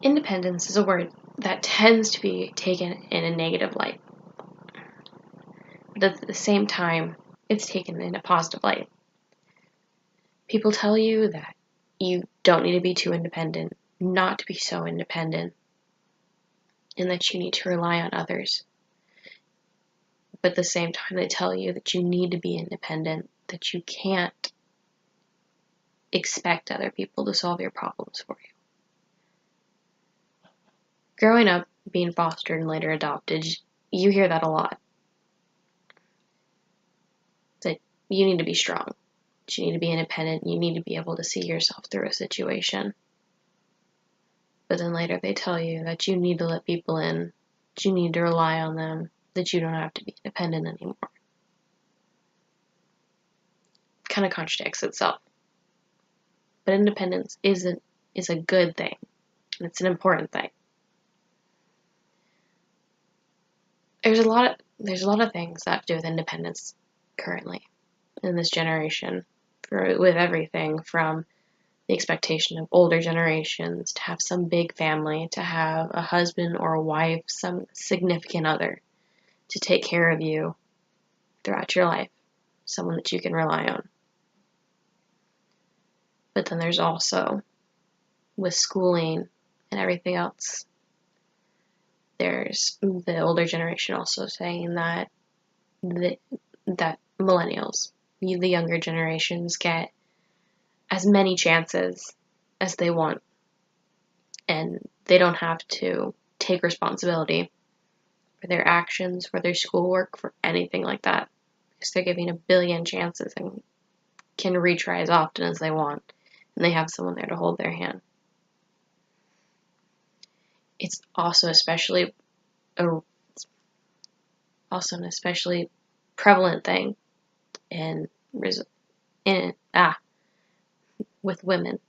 Independence is a word that tends to be taken in a negative light, but at the same time, it's taken in a positive light. People tell you that you don't need to be too independent, not to be so independent, and that you need to rely on others. But at the same time, they tell you that you need to be independent, that you can't expect other people to solve your problems for you. Growing up, being fostered and later adopted, you hear that a lot. That you need to be strong, that you need to be independent, you need to be able to see yourself through a situation. But then later they tell you that you need to let people in, that you need to rely on them, that you don't have to be independent anymore. It kind of contradicts itself. But independence is a good thing, and it's an important thing. There's a lot of things that have to do with independence currently in this generation, with everything from the expectation of older generations to have some big family, to have a husband or a wife, some significant other to take care of you throughout your life, someone that you can rely on. But then there's also, with schooling and everything else, there's the older generation also saying that millennials, the younger generations, get as many chances as they want, and they don't have to take responsibility for their actions, for their schoolwork, for anything like that, because they're given a billion chances and can retry as often as they want, and they have someone there to hold their hand. It's also an especially prevalent thing with women,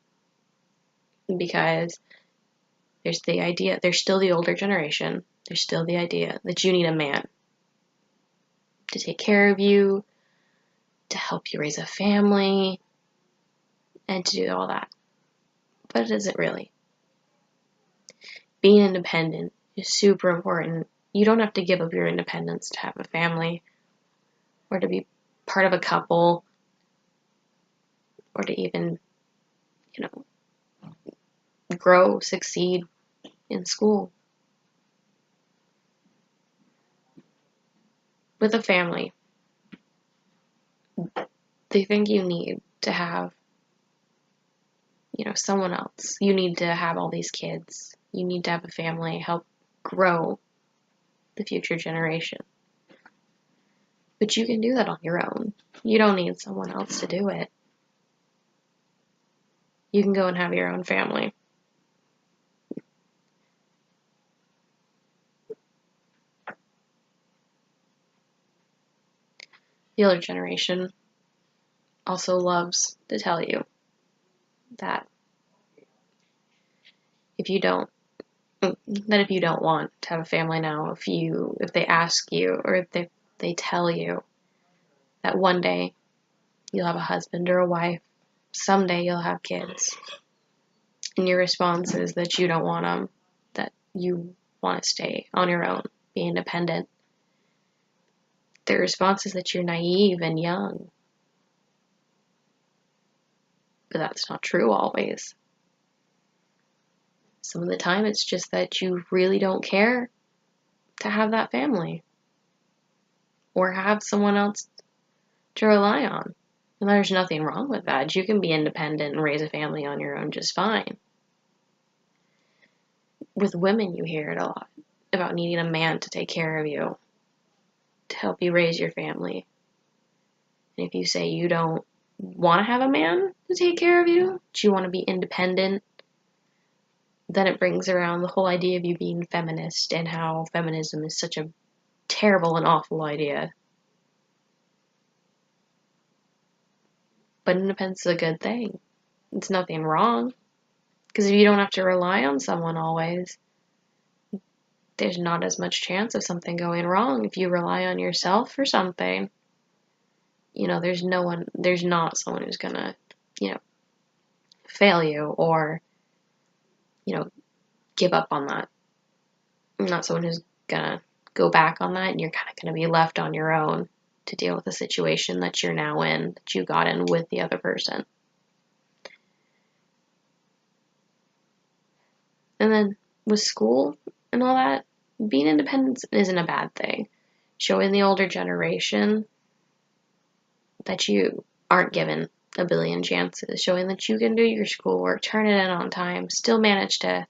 because there's still the older generation, there's still the idea that you need a man to take care of you, to help you raise a family, and to do all that. But it isn't really. Being independent is super important. You don't have to give up your independence to have a family, or to be part of a couple, or to even, grow, succeed in school. With a family, they think you need to have, someone else. You need to have all these kids. You need to have a family, help grow the future generation. But you can do that on your own. You don't need someone else to do it. You can go and have your own family. The older generation also loves to tell you that if you don't want to have a family now, if they ask you, or if they tell you that one day you'll have a husband or a wife, someday you'll have kids, and your response is that you don't want them, that you want to stay on your own, be independent, their response is that you're naive and young. But that's not true always. Some of the time it's just that you really don't care to have that family, or have someone else to rely on. And there's nothing wrong with that. You can be independent and raise a family on your own just fine. With women, you hear it a lot about needing a man to take care of you, to help you raise your family. And if you say you don't want to have a man to take care of you, that you want to be independent, then it brings around the whole idea of you being feminist, and how feminism is such a terrible and awful idea. But independence is a good thing. It's nothing wrong. Because if you don't have to rely on someone always, there's not as much chance of something going wrong. If you rely on yourself for something, there's not someone who's gonna, fail you, or, give up on that. I'm not someone who's gonna go back on that, and you're kind of gonna be left on your own to deal with the situation that you're now in, that you got in with the other person. And then with school and all that, being independent isn't a bad thing. Showing the older generation that you aren't given a billion chances, showing that you can do your schoolwork, turn it in on time, still manage to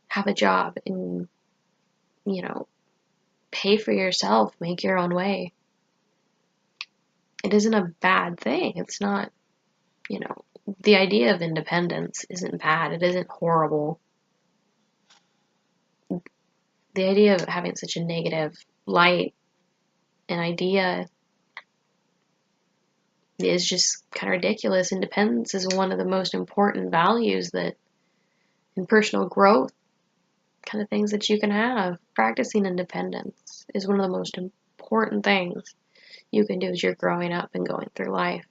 have a job and, pay for yourself, make your own way. It isn't a bad thing. It's not, the idea of independence isn't bad. It isn't horrible. The idea of having such a negative light and idea is just kind of ridiculous. Independence is one of the most important values that in personal growth kind of things that you can have. Practicing independence is one of the most important things you can do as you're growing up and going through life.